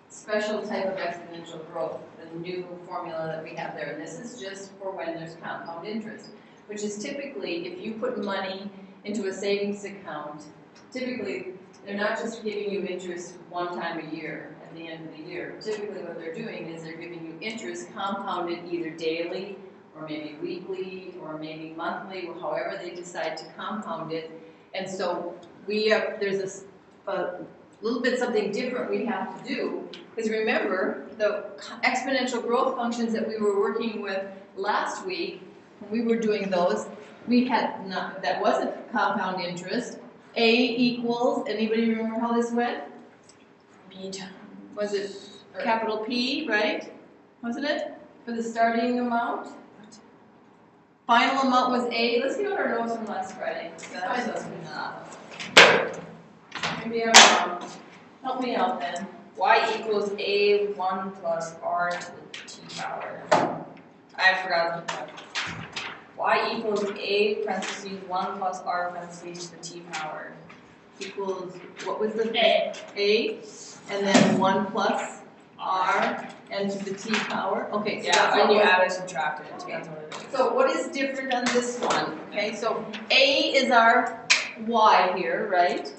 special type of exponential growth, the new formula that we have there. And this is just for when there's compound interest, which is typically if you put money into a savings account, typically they're not just giving you interest one time a year at the end of the year. Typically what they're doing is they're giving you interest compounded either daily or maybe weekly or maybe monthly, or however they decide to compound it. And so there's a little bit something different we have to do, because remember the exponential growth functions that we were working with last week, when we were doing those, we had not, that wasn't compound interest. A equals, anybody remember how this went? B times. Was it capital P, right? Wasn't it? For the starting amount? Final amount was A. Let's get out our notes from last Friday. Maybe I'm wrong. Help me out then. Y equals A1 plus R to the T power. I forgot the part. Y equals A parentheses 1 plus R parentheses to the T power. Equals, what was the A? And then 1 plus R and to the T power. Okay, so Yeah, that's when all you we're- add or subtract it, depends what it is. So what is different on this one? Okay, so A is our Y here, right?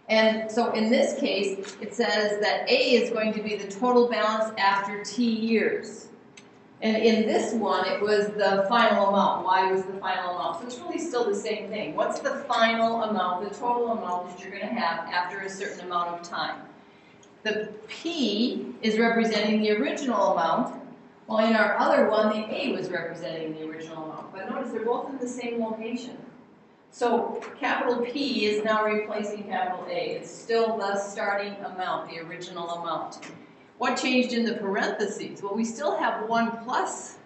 And so in this case, it says that A is going to be the total balance after T years. And in this one, it was the final amount. Y was the final amount. So it's really still the same thing. What's the final amount, the total amount that you're going to have after a certain amount of time? The P is representing the original amount, while in our other one, the A was representing the original amount. But notice they're both in the same location. So capital P is now replacing capital A. It's still the starting amount, the original amount. What changed in the parentheses? Well, we still have 1 plus,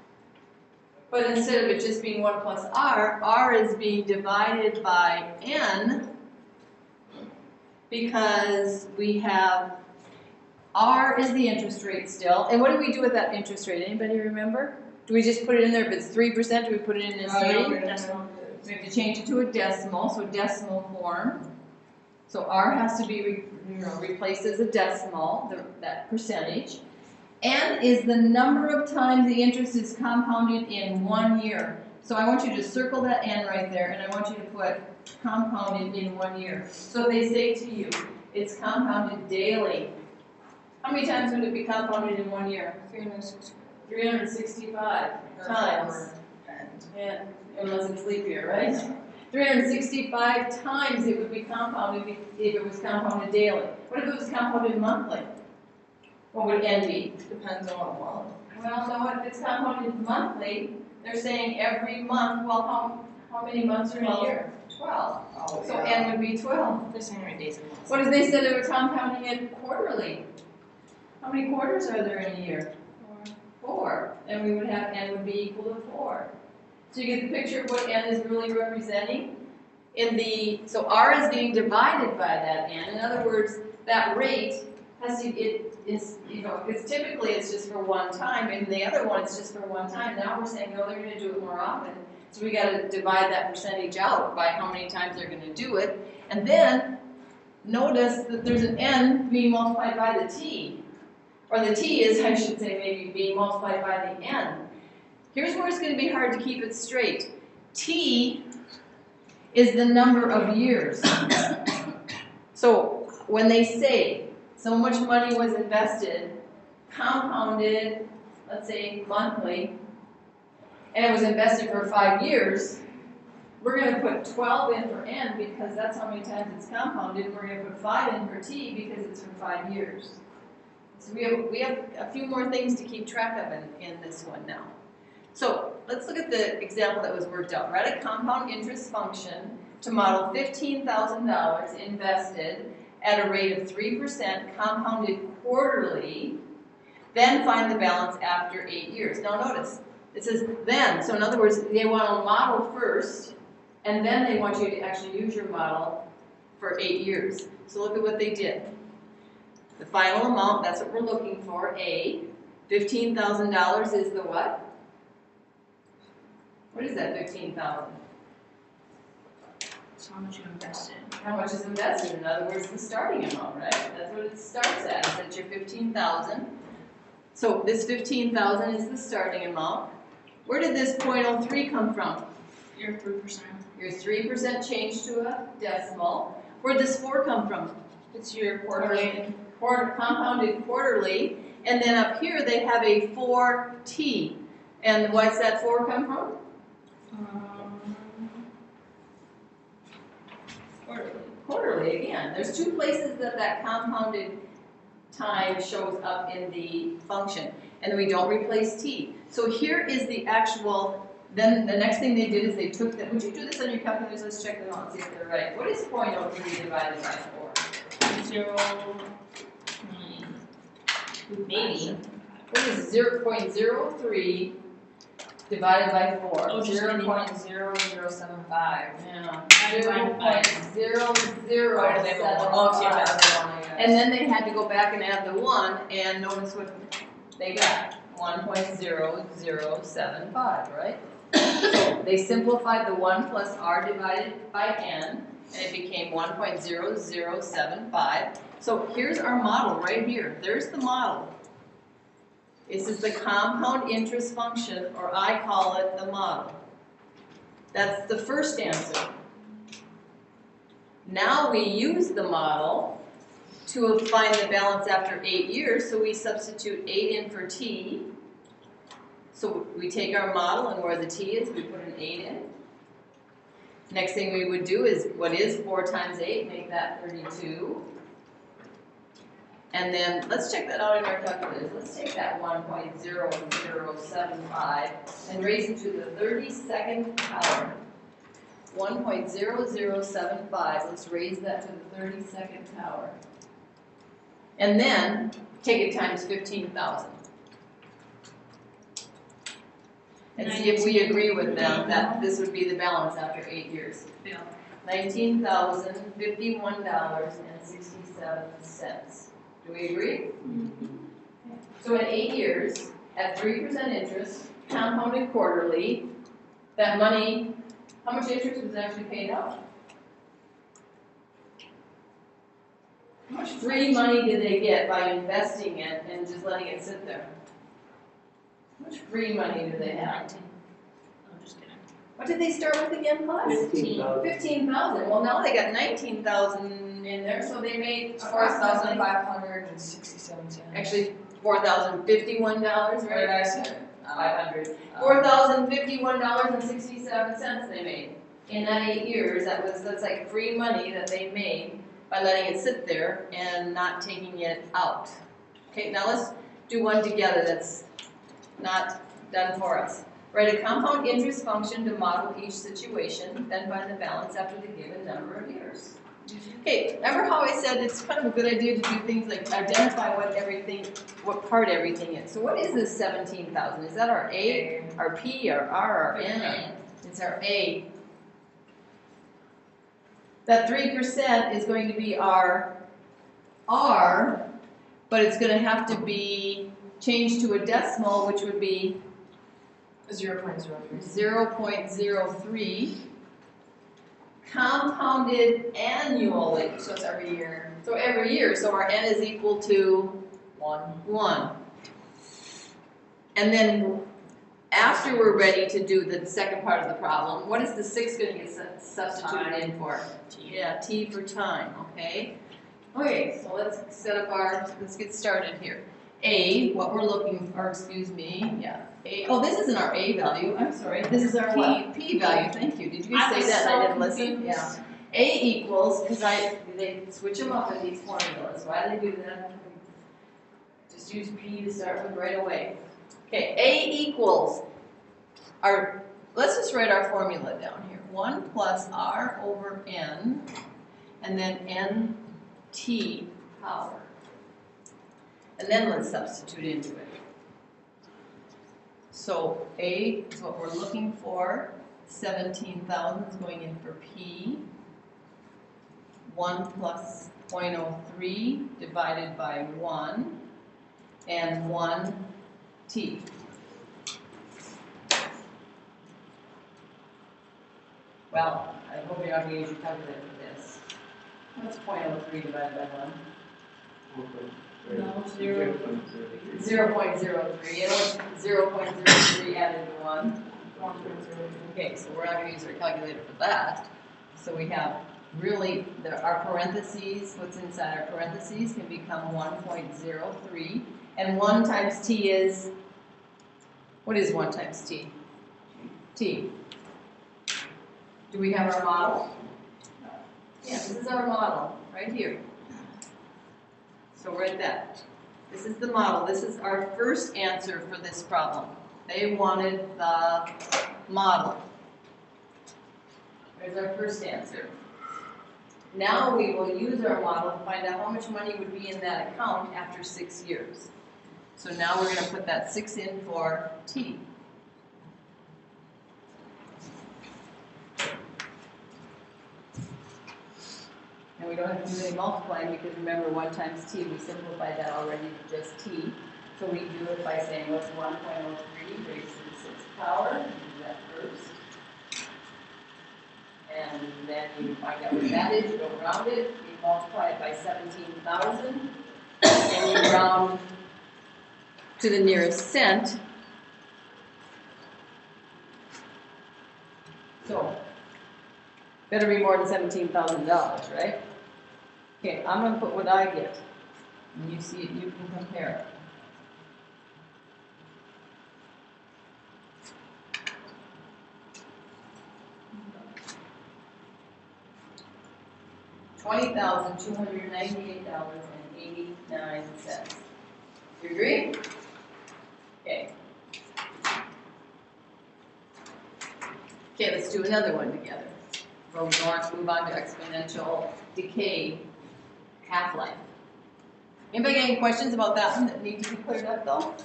but instead of it just being 1 plus R is being divided by N, because we have R is the interest rate still. And what do we do with that interest rate? Anybody remember? Do we just put it in there? If it's 3%, do we put it in as 3? We have to change it to a decimal, so decimal form. So R has to be replaced as a decimal, that percentage. N is the number of times the interest is compounded in 1 year. So I want you to circle that N right there, and I want you to put compounded in 1 year. So if they say to you, it's compounded daily, how many times would it be compounded in 1 year? 365 times. Yeah, unless it's leap year, right? 365 times it would be compounded if it was compounded daily. What if it was compounded monthly? What would N be? Depends on what month. Well, no, if it's compounded monthly, they're saying every month. Well, how many months are in a year? 12. Oh, So N would be 12. They're saying how many days a month. What if they said they were compounding it quarterly? How many quarters are there in a year? 4. And we would have N would be equal to 4. So you get the picture of what N is really representing. So R is being divided by that N. In other words, that rate has to, it's typically it's just for 1 time, and the other one it's just for 1 time. Now we're saying, no, they're going to do it more often. So we got to divide that percentage out by how many times they're going to do it. And then notice that there's an N being multiplied by the T. Or the T is, I should say, maybe being multiplied by the N. Here's where it's going to be hard to keep it straight. T is the number of years. So when they say so much money was invested, compounded, let's say monthly, and it was invested for 5 years, we're going to put 12 in for N because that's how many times it's compounded. We're going to put 5 in for T because it's for 5 years. So we have a few more things to keep track of in this one now. So let's look at the example that was worked out. Write a compound interest function to model $15,000 invested at a rate of 3% compounded quarterly, then find the balance after 8 years. Now notice, it says then. So in other words, they want to model first, and then they want you to actually use your model for 8 years. So look at what they did. The final amount, that's what we're looking for, A. $15,000 is the what? What is that 15,000? how much you invested. How much is invested? In other words, the starting amount, right? That's what it starts at. It's at your 15,000. So this 15,000 is the starting amount. Where did this 0.03 come from? Your 3%. Your 3% change to a decimal. Where did this 4 come from? It's your quarterly. Compounded quarterly. And then up here they have a 4t. And what's that 4 come from? Quarterly. Quarterly again. There's two places that compounded time shows up in the function. And then we don't replace t. So here is the actual, then the next thing they did is they took that. Would you do this on your calculators? Let's check them out and see if they're right. What is 0.03 divided by 4? 0. Maybe. What is 0.03 divided by 4? Oh, just 0.075. 0.0075. Yeah. Divided by 0.0075. And then they had to go back and add the 1, and notice what they got. 1.0075, right? So they simplified the 1 plus r divided by n, and it became 1.0075. So here's our model right here. There's the model. This is the compound interest function, or I call it the model. That's the first answer. Now we use the model to find the balance after 8 years, so we substitute 8 in for t. So we take our model, and where the t is, we put an 8 in. Next thing we would do is, what is 4 times 8? Make that 32. And then, let's check that out in our calculators. Let's take that 1.0075 and raise it to the 32nd power. 1.0075, let's raise that to the 32nd power. And then, take it times 15,000. And see if we agree with them that this would be the balance after 8 years. Yeah. $19,051.67. Do we agree? Mm-hmm. So in 8 years, at 3% interest, compounded quarterly, that money, how much interest was actually paid out? How much free money did they get by investing it and just letting it sit there? How much free money did they have? 19. I'm just kidding. What did they start with again, class? 15,000. 15,000. Well, now they got 19,000 in there, so they made $4,567. actually $4,051, What did right? I say? 500. $4,051.67 they made in that 8 years. That's like free money that they made by letting it sit there and not taking it out. Okay, now let's do one together that's not done for us. Write a compound interest function to model each situation, then find the balance after the given number of years. Okay, remember how I said it's kind of a good idea to do things like identify what part everything is. So what is this 17,000? Is that our A, our P, our R, our N? It's our A. That 3% is going to be our R, but it's going to have to be changed to a decimal, which would be 0.03. 0.03. Compounded annually. So it's every year. So every year. So our n is equal to 1. And then after we're ready to do the second part of the problem, what is the 6 going to get substituted in for? T. Yeah, t for time, okay? Okay, so let's get started here. A, what we're looking for, excuse me, yeah. A, oh, this isn't our A value, I'm sorry. This is our what? P value, thank you. Did you say that and I didn't listen? Yeah. A equals, because they switch them up in these formulas. Why do they do that? Just use P to start with right away. Okay, A equals let's just write our formula down here. 1 plus R over N, and then NT power. And then let's substitute into it. So A is what we're looking for. 17,000 is going in for P. 1 plus 0.03 divided by 1. And 1 T. . Well, I hope you're not going to use your calculator for this. What's 0.03 divided by 1? No, 0.03. And what's 0.03 added to 1? 1.02. Okay, so we're not going to use our calculator for that. So we have really, our parentheses, what's inside our parentheses can become 1.03. And 1 times t is, what is 1 times t? T. Do we have our model? Yeah, this is our model, right here. So write that. This is the model. This is our first answer for this problem. They wanted the model. There's our first answer. Now we will use our model to find out how much money would be in that account after 6 years. So now we're going to put that 6 in for t. And we don't have to do any multiplying because remember 1 times t, we simplified that already to just t. So we do it by saying what's 1.03 raised to the 6th power. We do that first. And then you find out what that is, you go round it, you multiply it by 17,000, and you round to the nearest cent. So, better be more than $17,000, right? Okay, I'm going to put what I get. And you see it, you can compare it. $20,298.89. You agree? Okay. Okay, let's do another one together. We'll move on to exponential decay half-life. Anybody got any questions about that one that need to be cleared up though?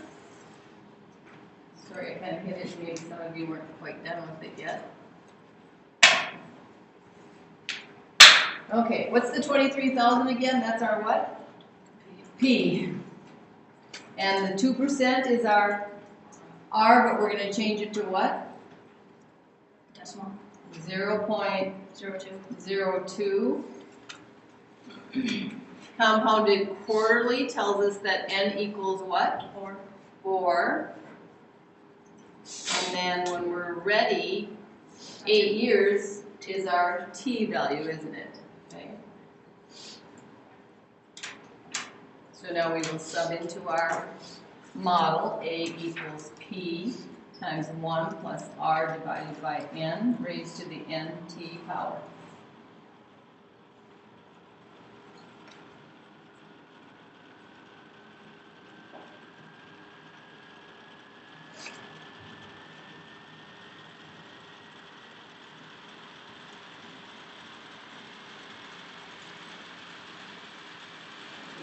Sorry, I kind of hit it. Maybe some of you weren't quite done with it yet. Okay, what's the 23,000 again? That's our what? P. And the 2% is our R, but we're going to change it to what? Decimal. 0.02. Compounded quarterly tells us that n equals what? 4. 4. And then when we're ready, 8 years is our t value, isn't it? Okay. So now we will sub into our model. A equals P times 1 plus R divided by n raised to the nt power.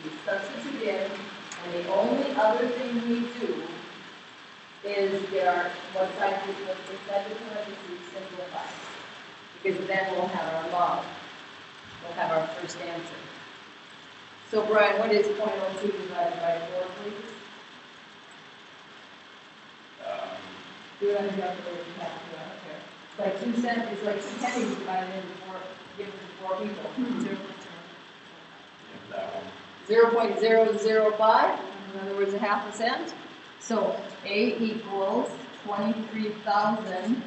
We substitute in, and the only other thing we do is get our what's inside the parentheses simplified. Because then we'll have our model. We'll have our first answer. So Brian, what is 0.02 divided by 4, please? Do it on the calculator if you have to, I don't care. It's like 2 cents, it's like 2 pennies divided into 4, given to 4 people. 0.005, in other words, a half a cent. So A equals 23,000,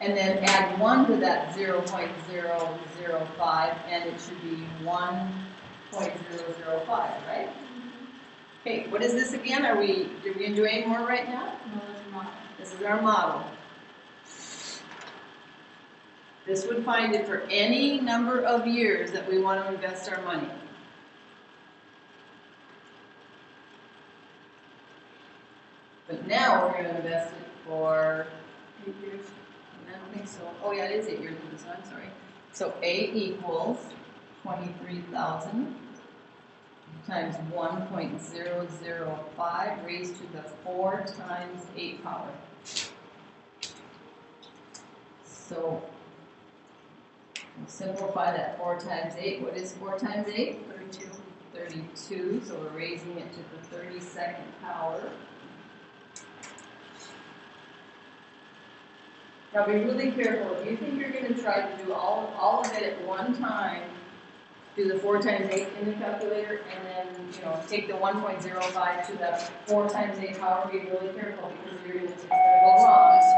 and then add 1 to that 0.005, and it should be 1.005, right? Okay, what is this again? Are we going to do any more right now? No, that's not. This is our model. This would find it for any number of years that we want to invest our money. But now we're going to invest it for 8 years. I don't think so. Oh yeah, it is 8 years in this one, sorry. So A equals 23,000 times 1.005 raised to the 4 times 8 power. So we'll simplify that 4 times 8. What is 4 times 8? 32. 32, so we're raising it to the 32nd power. Now be really careful, if you think you're gonna try to do all of it at one time, do the 4 times 8 in the calculator, and then, you know, take the 1.05 to the 4 times 8 power, be really careful, because you're gonna, it's gonna go wrong. It's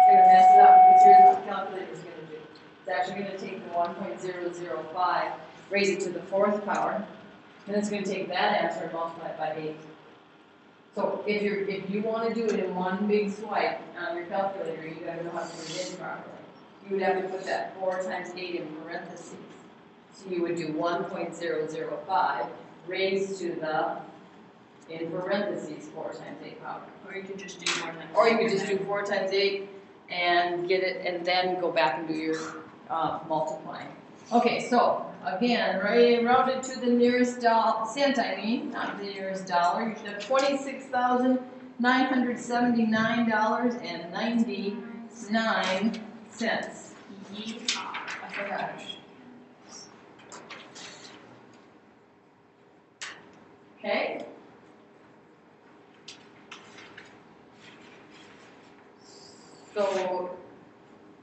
gonna mess it up, because here's what the calculator's gonna do. It's actually gonna take the 1.005, raise it to the 4th power, and it's gonna take that answer and multiply it by 8. So if you want to do it in one big swipe on your calculator, you gotta know how to put it in properly. You would have to put that 4 times 8 in parentheses. So you would do 1.005 raised to the, in parentheses, 4 times 8 power. Or you could just do 4 times. Or you could just do 4 times 8 and get it, and then go back and do your multiplying. Okay, so again, round it to the nearest cent, not the nearest dollar. You should have $26,979.99. Yeehaw. I forgot. Okay? So,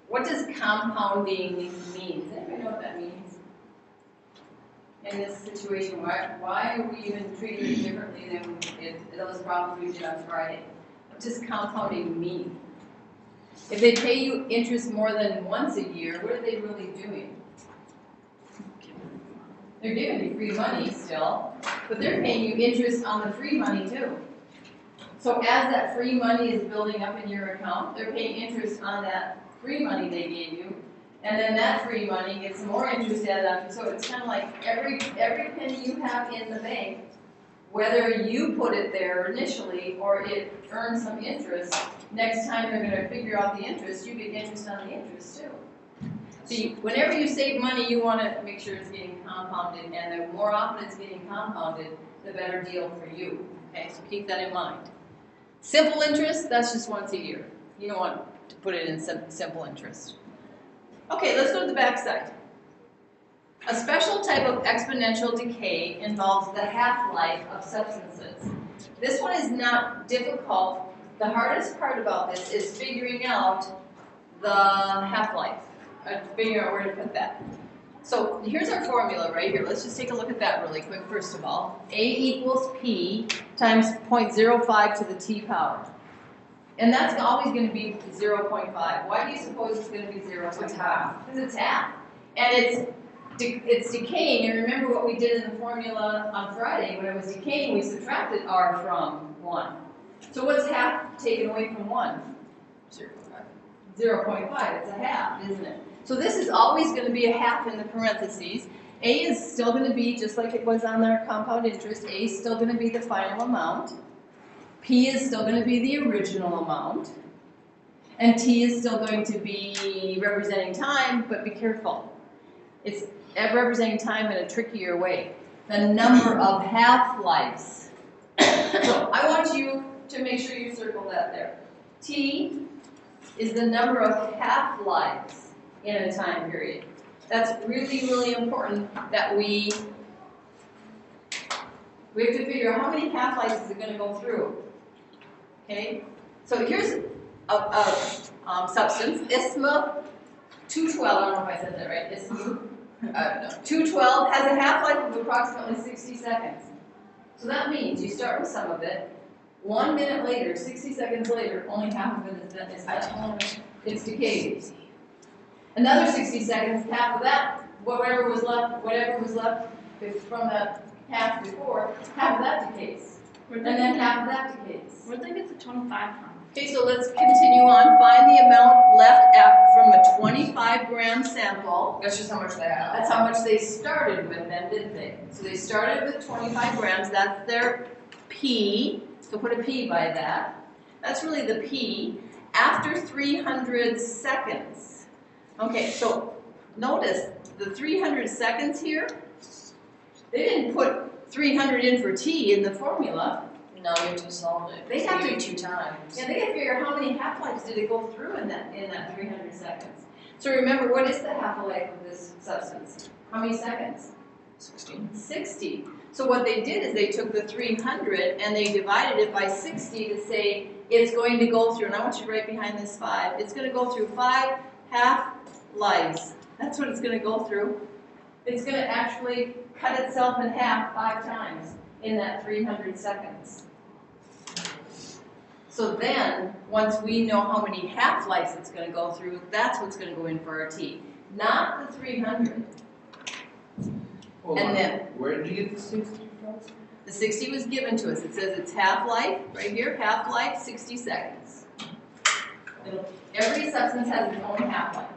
what does compounding mean? Does anybody know what that means? In this situation, why are we even treating it differently than those problems we did on Friday? What does compounding mean? If they pay you interest more than once a year, what are they really doing? They're giving you free money still, but they're paying you interest on the free money too. So as that free money is building up in your account, they're paying interest on that free money they gave you, and then that free money gets more interest added on. So it's kind of like every penny you have in the bank, whether you put it there initially or it earns some interest, next time they're going to figure out the interest, you get interest on the interest too. See, whenever you save money, you want to make sure it's getting compounded, and the more often it's getting compounded, the better deal for you. Okay, so keep that in mind. Simple interest, that's just once a year. You don't want to put it in simple interest. Okay, let's go to the back side. A special type of exponential decay involves the half-life of substances. This one is not difficult. The hardest part about this is figuring out the half-life. Figure out where to put that. So here's our formula right here. Let's just take a look at that really quick first of all. A equals P times 0.05 to the T power. And that's always going to be 0.5. Why do you suppose it's going to be 0.5? Because it's half. And it's decaying. And remember what we did in the formula on Friday. When it was decaying, we subtracted R from 1. So what's half taken away from 1? 0.5. It's a half, isn't it? So this is always going to be a half in the parentheses. A is still going to be, just like it was on our compound interest, A is still going to be the final amount. P is still going to be the original amount. And T is still going to be representing time, but be careful. It's representing time in a trickier way. The number of half-lives. So I want you to make sure you circle that there. T is the number of half-lives in a time period. That's really, really important that we have to figure out how many half-lives is it going to go through. Okay? So here's a substance, ISMA 212, I don't know if I said that right, ISMA 212 has a half-life of approximately 60 seconds. So that means you start with some of it, 1 minute later, 60 seconds later, only half of it is done. It's decayed. Another 60 seconds, half of that, whatever was left from that half before, half of that decays. And then half of that decays. Where'd they get the 25 from? Okay, so let's continue on. Find the amount left from a 25-gram sample. That's just how much they have. That's how much they started with then, didn't they? So they started with 25 grams. That's their P. So put a P by that. That's really the P. After 300 seconds. Okay, so notice the 300 seconds here. They didn't put 300 in for T in the formula. No, you have to solve it. They have to 2 times. Yeah, they got to figure out how many half-lives did it go through in that 300 seconds. So remember, what is the half-life of this substance? How many seconds? 60. 60. So what they did is they took the 300 and they divided it by 60 to say it's going to go through, and I want you to write behind this 5, it's going to go through 5 half-lives. That's what it's going to go through. It's going to actually cut itself in half 5 times in that 300 seconds. So then, once we know how many half-lives it's going to go through, that's what's going to go in for our T. Not the 300. Hold And on. then- Where did you get the 60 from? The 60 was given to us. It says it's half-life, right here, half-life, 60 seconds. Every substance has its own half-life.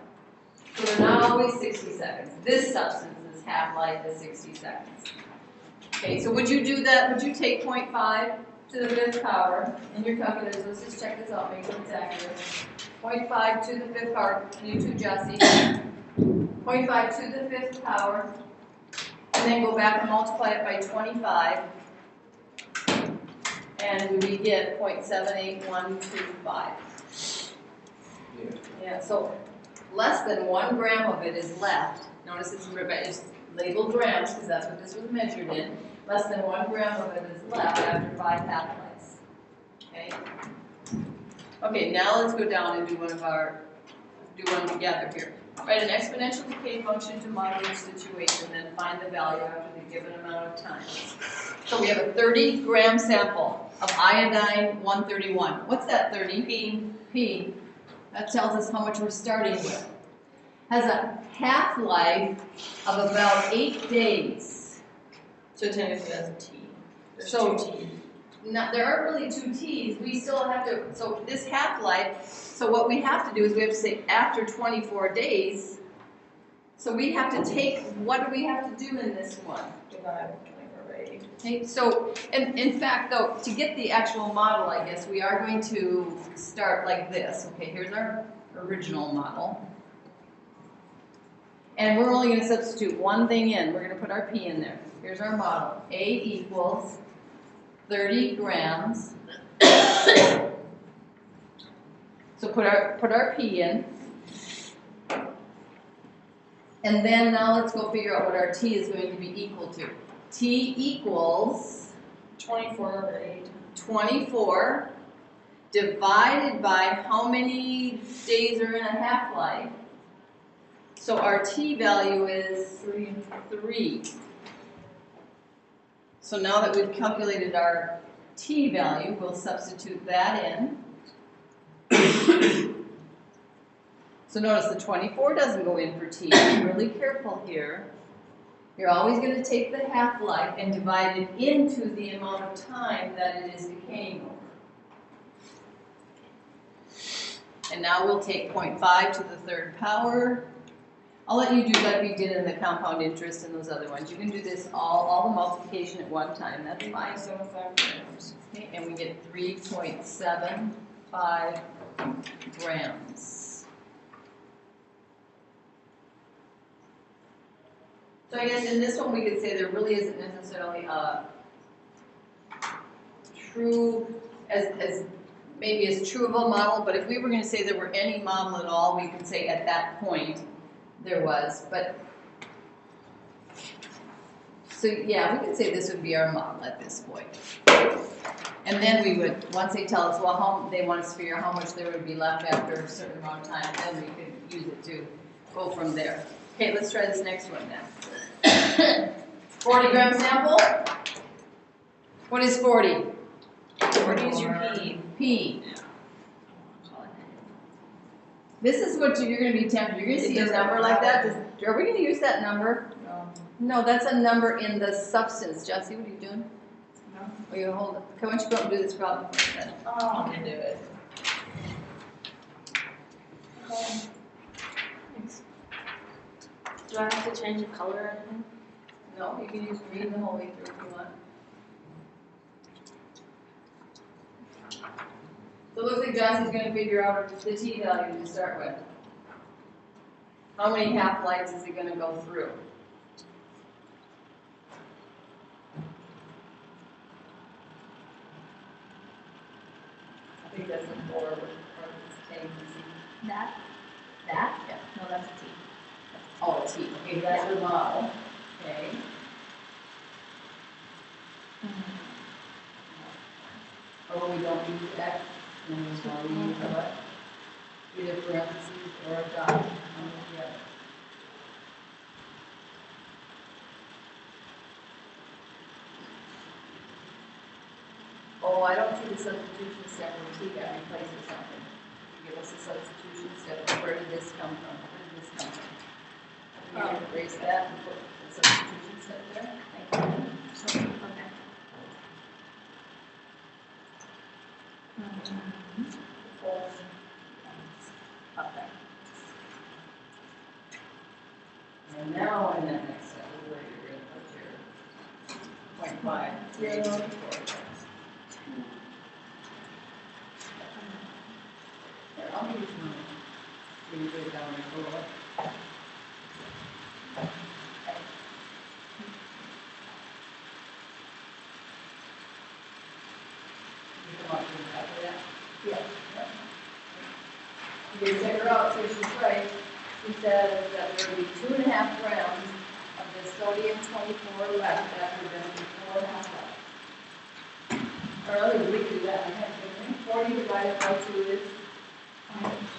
So they're not always 60 seconds. This substance's half-life is 60 seconds. Okay, so would you do that? Would you take 0.5 to the 5th power in your calculators? Let's just check this out, make sure it's accurate. 0.5 to the 5th power. Can you two, Jesse? 0.5 to the 5th power. And then go back and multiply it by 25. And we get 0.78125. Yeah. Yeah, so less than 1 gram of it is left. Notice it's labeled grams because that's what this was measured in. Less than 1 gram of it is left after 5 half-lives. Okay? Okay, now let's go down and do one together here. Write an exponential decay function to model each situation, then find the value after the given amount of time. So we have a 30-gram sample of iodine 131. What's that 30? P. That tells us how much we're starting with. Has a half-life of about 8 days. So technically that's a T. There's So- 2 T's. There aren't really 2 T's. We still have to, so this half-life, so what we have to do is we have to say after 24 days. So we have to take, what do we have to do in this one? Divide 24 by 8. Okay, so in fact though, to get the actual model, I guess, we are going to start like this. Okay, here's our original model. And we're only going to substitute one thing in. We're going to put our P in there. Here's our model. A equals 30 grams. So put our P in. And then now let's go figure out what our T is going to be equal to. T equals 24 over 8. 24 divided by how many days are in a half-life. So our T value is 3. So now that we've calculated our T value, we'll substitute that in. So notice the 24 doesn't go in for T. Be really careful here. You're always going to take the half-life and divide it into the amount of time that it is decaying over. And now we'll take 0.5 to the 3rd power. I'll let you do like we did in the compound interest and those other ones. You can do this all the multiplication at one time. That's fine. 3.75 grams. Okay, and we get 3.75 grams. So I guess in this one we could say there really isn't necessarily a true, as maybe as true of a model, but if we were going to say there were any model at all, we could say at that point there was. But so yeah, we could say this would be our model at this point. And then we would, once they tell us, well, how they want us to figure out how much there would be left after a certain amount of time, then we could use it to go from there. Okay, let's try this next one now. 40 gram sample. What is 40? 40 is your P. P. This is what you're going to be tempted. You're going to see a number like that. Are we going to use that number? No. No, that's a number in the substance. Jesse, what are you doing? No. Oh, you hold it. Why don't you go and do this problem for us then? Oh, I'm gonna do it. Okay. Thanks. Do I have to change the color or anything? No, you can use green the whole way through if you want. So it looks like Jesse's going to figure out the T value to start with. How many half-lives is it going to go through? I think that's a 4 or it's 10. That? That? Yeah. No, that's a T. Oh, a T. Okay, that's your model. Okay. or we don't use X, and we just want to use what? Either parentheses or a dot, one or the other. Oh, I don't see the substitution step when T got replaced with something. You give us a substitution step, where did this come from? Where did this come from? Can you erase that and put the substitution step there? Thank you. Okay. Okay. And now in that next step is where you're gonna put your 0.5, 3, 4. Here, I'll use mine. You can put it down and pull it. You come up to the top of that? Yeah. You can check her out, see if she's right. She says that there will be 2.5 grams of the sodium 24 left after there will be 4.5 left. Or other we could do that, I have to 40 divided by 2 is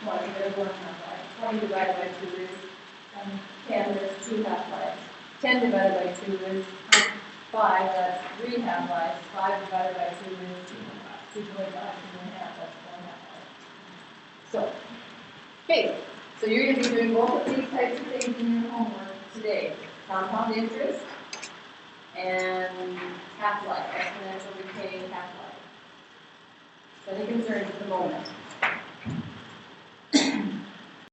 20, there's 1.5 life. 20 divided by 2 is 10, there's 2 half-lives. 10 divided by 2 is 5, that's 3 half-lives. 5 divided by 2 is 2.5, 2.5, that's 4.5 lives. So, okay, so you're going to be doing both of these types of things in your homework today. Compound interest and half-life, exponential decay half-life. So any concerns at the moment?